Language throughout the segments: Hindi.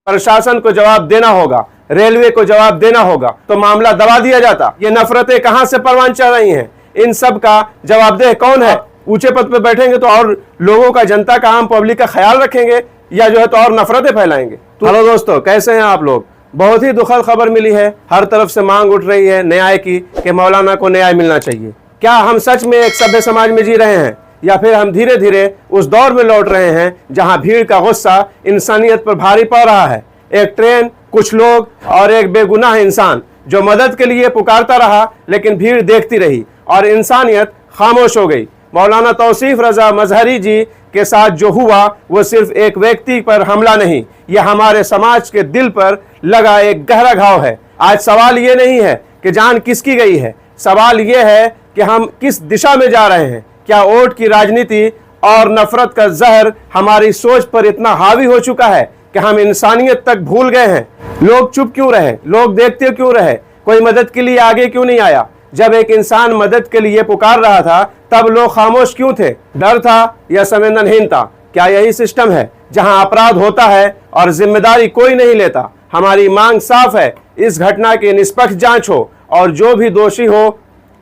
प्रशासन को जवाब देना होगा, रेलवे को जवाब देना होगा, तो मामला दबा दिया जाता। ये नफरतें कहां से परवान चढ़ रही हैं? इन सब का जवाबदेह कौन है? ऊंचे पद पे बैठेंगे तो और लोगों का, जनता का, आम पब्लिक का ख्याल रखेंगे या जो है तो और नफरतें फैलाएंगे? तो हेलो दोस्तों, कैसे हैं आप लोग? बहुत ही दुखद खबर मिली है। हर तरफ से मांग उठ रही है न्याय की कि मौलाना को न्याय मिलना चाहिए। क्या हम सच में एक सभ्य समाज में जी रहे हैं या फिर हम धीरे धीरे उस दौर में लौट रहे हैं जहां भीड़ का गुस्सा इंसानियत पर भारी पड़ रहा है? एक ट्रेन, कुछ लोग और एक बेगुनाह इंसान जो मदद के लिए पुकारता रहा, लेकिन भीड़ देखती रही और इंसानियत खामोश हो गई। मौलाना तौसीफ रजा मजहरी जी के साथ जो हुआ वो सिर्फ एक व्यक्ति पर हमला नहीं, यह हमारे समाज के दिल पर लगा एक गहरा घाव है। आज सवाल ये नहीं है कि जान किसकी गई है, सवाल ये है कि हम किस दिशा में जा रहे हैं। क्या वोट की राजनीति और नफरत का जहर हमारी सोच पर इतना हावी हो चुका है कि हम इंसानियत तक भूल गए हैं? लोग चुप क्यों रहे? लोग देखते क्यों रहे? कोई मदद के लिए आगे क्यों नहीं आया? जब एक इंसान मदद के लिए पुकार रहा था तब लोग खामोश क्यों थे? डर था या संवेदनहीनता? क्या यही सिस्टम है जहां अपराध होता है और जिम्मेदारी कोई नहीं लेता? हमारी मांग साफ है, इस घटना की निष्पक्ष जांच हो और जो भी दोषी हो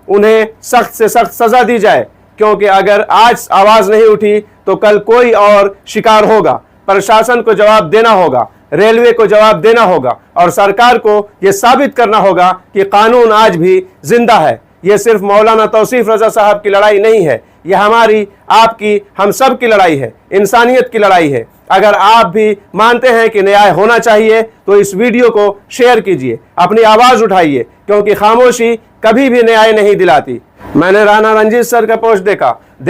उन्हें सख्त से सख्त सजा दी जाए, क्योंकि अगर आज आवाज नहीं उठी तो कल कोई और शिकार होगा। प्रशासन को जवाब देना होगा, रेलवे को जवाब देना होगा और सरकार को यह साबित करना होगा कि कानून आज भी जिंदा है। यह सिर्फ मौलाना तौसीफ रजा साहब की लड़ाई नहीं है, यह हमारी, आपकी, हम सब की लड़ाई है, इंसानियत की लड़ाई है। अगर आप भी मानते हैं कि न्याय होना चाहिए तो इस वीडियो को शेयर कीजिए, अपनी आवाज उठाइए, क्योंकि खामोशी कभी भी न्याय नहीं दिलाती। मैंने राणा रंजीत सर का पोस्ट देखा,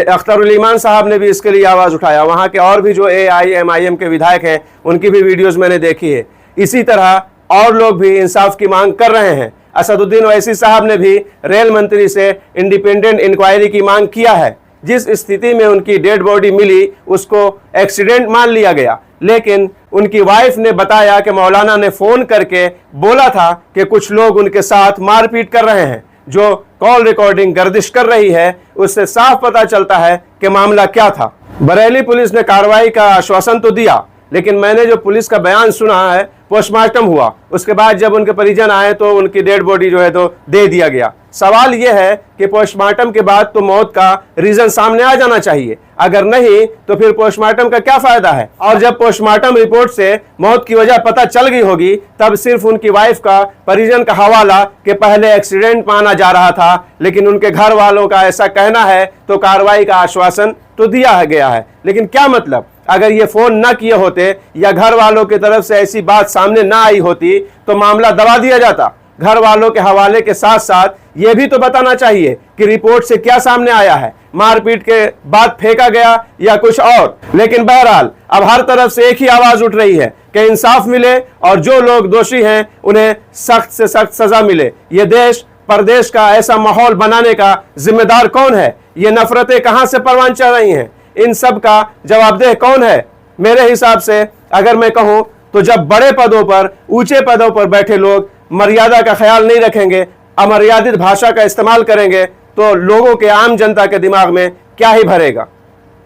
अख्तरुल ईमान साहब ने भी इसके लिए आवाज उठाया, वहां के और भी जो AIMIM के विधायक हैं उनकी भी वीडियोस मैंने देखी है। इसी तरह और लोग भी इंसाफ की मांग कर रहे हैं। असदुद्दीन ओवैसी साहब ने भी रेल मंत्री से इंडिपेंडेंट इंक्वायरी की मांग किया है। जिस स्थिति में उनकी डेड बॉडी मिली उसको एक्सीडेंट मान लिया गया, लेकिन उनकी वाइफ ने बताया कि मौलाना ने फोन करके बोला था कि कुछ लोग उनके साथ मारपीट कर रहे हैं। जो कॉल रिकॉर्डिंग गर्दिश कर रही है उससे साफ पता चलता है कि मामला क्या था। बरेली पुलिस ने कार्रवाई का आश्वासन तो दिया, लेकिन मैंने जो पुलिस का बयान सुना है, पोस्टमार्टम हुआ, उसके बाद जब उनके परिजन आए तो उनकी डेड बॉडी जो है तो दे दिया गया। सवाल यह है कि पोस्टमार्टम के बाद तो मौत का रीजन सामने आ जाना चाहिए, अगर नहीं तो फिर पोस्टमार्टम का क्या फायदा है? और जब पोस्टमार्टम रिपोर्ट से मौत की वजह पता चल गई होगी तब सिर्फ उनकी वाइफ का, परिजन का हवाला कि पहले एक्सीडेंट माना जा रहा था, लेकिन उनके घर वालों का ऐसा कहना है तो कार्रवाई का आश्वासन तो दिया गया है। लेकिन क्या मतलब? अगर ये फोन ना किए होते या घर वालों की तरफ से ऐसी बात सामने ना आई होती तो मामला दबा दिया जाता। घर वालों के हवाले के साथ साथ ये भी तो बताना चाहिए कि रिपोर्ट से क्या सामने आया है, मारपीट के बाद फेंका गया या कुछ और। लेकिन बहरहाल अब हर तरफ से एक ही आवाज उठ रही है कि इंसाफ मिले और जो लोग दोषी हैं उन्हें सख्त से सख्त सजा मिले। ये देश प्रदेश का ऐसा माहौल बनाने का जिम्मेदार कौन है? ये नफरतें कहां से परवान चढ़ रही हैं? इन सब का जवाबदेह कौन है? मेरे हिसाब से अगर मैं कहूं तो जब बड़े पदों पर, ऊंचे पदों पर बैठे लोग मर्यादा का ख्याल नहीं रखेंगे, अमर्यादित भाषा का इस्तेमाल करेंगे तो लोगों के, आम जनता के दिमाग में क्या ही भरेगा?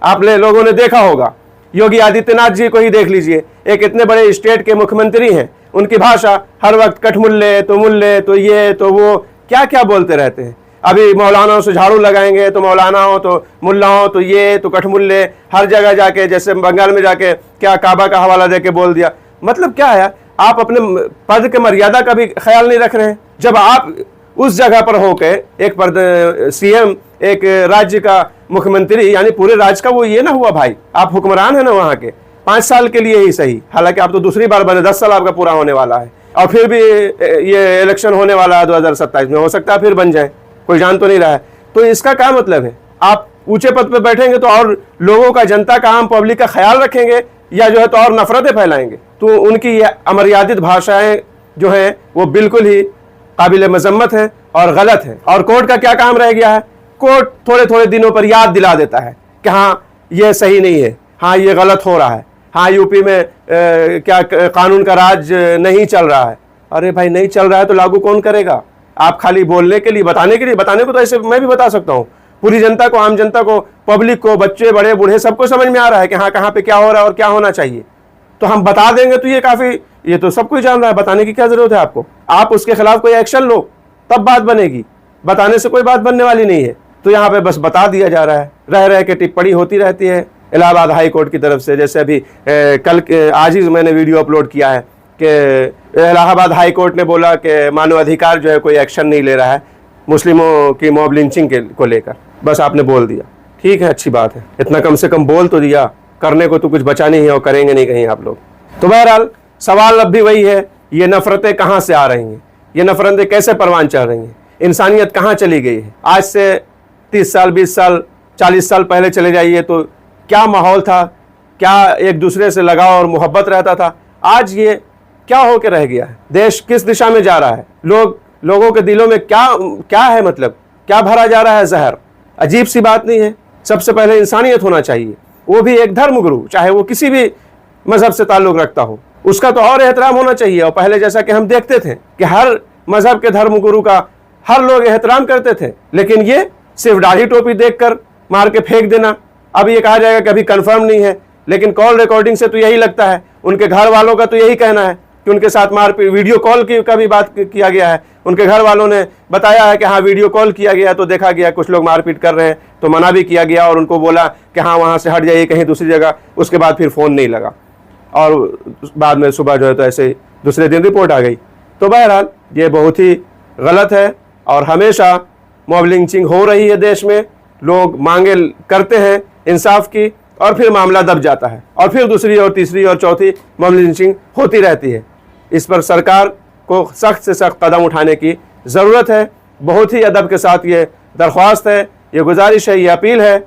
आप लोगों ने देखा होगा, योगी आदित्यनाथ जी को ही देख लीजिए, एक इतने बड़े स्टेट के मुख्यमंत्री हैं, उनकी भाषा हर वक्त कठमुल्ले तो मुल्ले तो ये तो वो, क्या क्या बोलते रहते हैं। अभी मौलानाओं से झाड़ू लगाएंगे तो मौलाना हो तो मुल्ला हो तो ये तो कठमुल्ले, हर जगह जाके, जैसे बंगाल में जाके क्या काबा का हवाला देके बोल दिया। मतलब क्या है? आप अपने पद के मर्यादा का भी ख्याल नहीं रख रहे हैं। जब आप उस जगह पर होके एक CM, एक राज्य का मुख्यमंत्री, यानी पूरे राज्य का वो ये ना हुआ भाई, आप हुक्मरान है ना वहाँ के, 5 साल के लिए ही सही, हालांकि आप तो दूसरी बार बने, 10 साल आपका पूरा होने वाला है और फिर भी ये इलेक्शन होने वाला है 2027 में, हो सकता है फिर बन जाए, कोई जान तो नहीं रहा है। तो इसका क्या मतलब है? आप ऊंचे पद पे बैठेंगे तो और लोगों का, जनता का, आम पब्लिक का ख्याल रखेंगे या जो है तो और नफरतें फैलाएंगे? तो उनकी ये अमर्यादित भाषाएं जो है वो बिल्कुल ही काबिल मजम्मत है और गलत है। और कोर्ट का क्या काम रह गया है? कोर्ट थोड़े थोड़े दिनों पर याद दिला देता है कि हाँ ये सही नहीं है, हाँ ये गलत हो रहा है, हाँ यूपी में क्या कानून का राज नहीं चल रहा है। अरे भाई, नहीं चल रहा है तो लागू कौन करेगा? आप खाली बोलने के लिए, बताने के लिए, बताने को तो ऐसे मैं भी बता सकता हूँ, पूरी जनता को, आम जनता को, पब्लिक को, बच्चे बड़े बूढ़े सबको समझ में आ रहा है कि हाँ कहाँ पे क्या हो रहा है और क्या होना चाहिए। तो हम बता देंगे तो ये काफ़ी ये तो सब कोई जान रहा है, बताने की क्या जरूरत है आपको। आप उसके खिलाफ कोई एक्शन लो तब बात बनेगी, बताने से कोई बात बनने वाली नहीं है। तो यहाँ पे बस बता दिया जा रहा है, रह रह के टिप्पणी होती रहती है इलाहाबाद हाई कोर्ट की तरफ से। जैसे अभी आज ही मैंने वीडियो अपलोड किया है कि इलाहाबाद हाई कोर्ट ने बोला कि मानवाधिकार जो है कोई एक्शन नहीं ले रहा है मुस्लिमों की मॉब लिंचिंग को लेकर। बस आपने बोल दिया, ठीक है, अच्छी बात है, इतना कम से कम बोल तो दिया, करने को तो कुछ बचा नहीं है और करेंगे नहीं कहीं आप लोग। तो बहरहाल सवाल अब भी वही है, ये नफरतें कहाँ से आ रही हैं, ये नफरतें कैसे परवान चढ़ रही हैं, इंसानियत कहाँ चली गई है। आज से 30 साल 20 साल 40 साल पहले चले जाइए तो क्या माहौल था, क्या एक दूसरे से लगाव और मोहब्बत रहता था। आज ये क्या होके रह गया है, देश किस दिशा में जा रहा है, लोगों के दिलों में क्या है, मतलब क्या भरा जा रहा है जहर। अजीब सी बात नहीं है। सबसे पहले इंसानियत होना चाहिए, वो भी एक धर्म गुरु, चाहे वो किसी भी मजहब से ताल्लुक रखता हो, उसका तो और एहतराम होना चाहिए। और पहले जैसा कि हम देखते थे कि हर मजहब के धर्म गुरु का हर लोग एहतराम करते थे, लेकिन ये सिर्फ दाढ़ी टोपी देखकर मार के फेंक देना। अब ये कहा जाएगा कि अभी कंफर्म नहीं है, लेकिन कॉल रिकॉर्डिंग से तो यही लगता है, उनके घर वालों का तो यही कहना है कि उनके साथ मारपीट, वीडियो कॉल का भी बात किया गया है। उनके घर वालों ने बताया है कि हाँ वीडियो कॉल किया गया तो देखा गया कुछ लोग मारपीट कर रहे हैं, तो मना भी किया गया और उनको बोला कि हाँ वहाँ से हट जाइए कहीं दूसरी जगह। उसके बाद फिर फ़ोन नहीं लगा और बाद में सुबह जो है तो ऐसे दूसरे दिन रिपोर्ट आ गई। तो बहरहाल ये बहुत ही गलत है और हमेशा मॉब लिंचिंग हो रही है देश में। लोग मांगे करते हैं इंसाफ की और फिर मामला दब जाता है और फिर दूसरी और तीसरी और चौथी मॉब लिंचिंग होती रहती है। इस पर सरकार को सख्त से सख्त कदम उठाने की ज़रूरत है। बहुत ही अदब के साथ ये दरख्वास्त है, ये गुजारिश है, ये अपील है।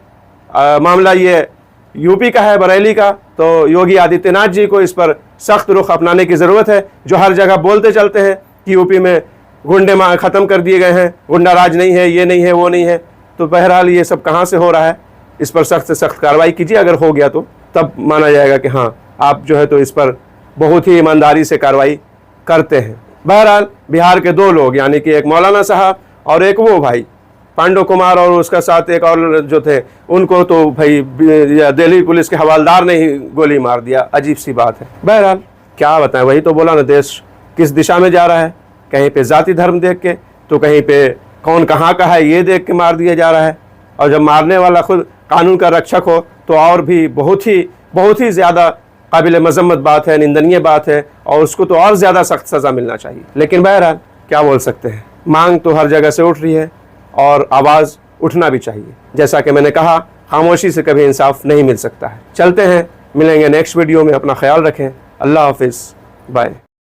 मामला ये यूपी का है, बरेली का, तो योगी आदित्यनाथ जी को इस पर सख्त रुख अपनाने की ज़रूरत है। जो हर जगह बोलते चलते हैं कि यूपी में गुंडे ख़त्म कर दिए गए हैं, गुंडा राज नहीं है, ये नहीं है, वो नहीं है, तो बहरहाल ये सब कहाँ से हो रहा है। इस पर सख्त से सख्त कार्रवाई कीजिए, अगर हो गया तो तब माना जाएगा कि हाँ आप जो है तो इस पर बहुत ही ईमानदारी से कार्रवाई करते हैं। बहरहाल बिहार के 2 लोग, यानी कि एक मौलाना साहब और एक वो भाई पांडु कुमार और उसका साथ एक और जो थे, उनको तो भाई दिल्ली पुलिस के हवालदार ने ही गोली मार दिया। अजीब सी बात है। बहरहाल क्या बताएं, वही तो बोला ना, देश किस दिशा में जा रहा है। कहीं पे जाति धर्म देख के, तो कहीं पे कौन कहाँ का है ये देख के मार दिया जा रहा है। और जब मारने वाला खुद कानून का रक्षक हो तो और भी बहुत ही ज़्यादा काबिल मजम्मत बात है, निंदनीय बात है, और उसको तो और ज़्यादा सख्त सज़ा मिलना चाहिए। लेकिन बहरहाल क्या बोल सकते हैं, मांग तो हर जगह से उठ रही है और आवाज़ उठना भी चाहिए। जैसा कि मैंने कहा, खामोशी से कभी इंसाफ नहीं मिल सकता है। चलते हैं, मिलेंगे नेक्स्ट वीडियो में। अपना ख्याल रखें। अल्लाह हाफिज़, बाय।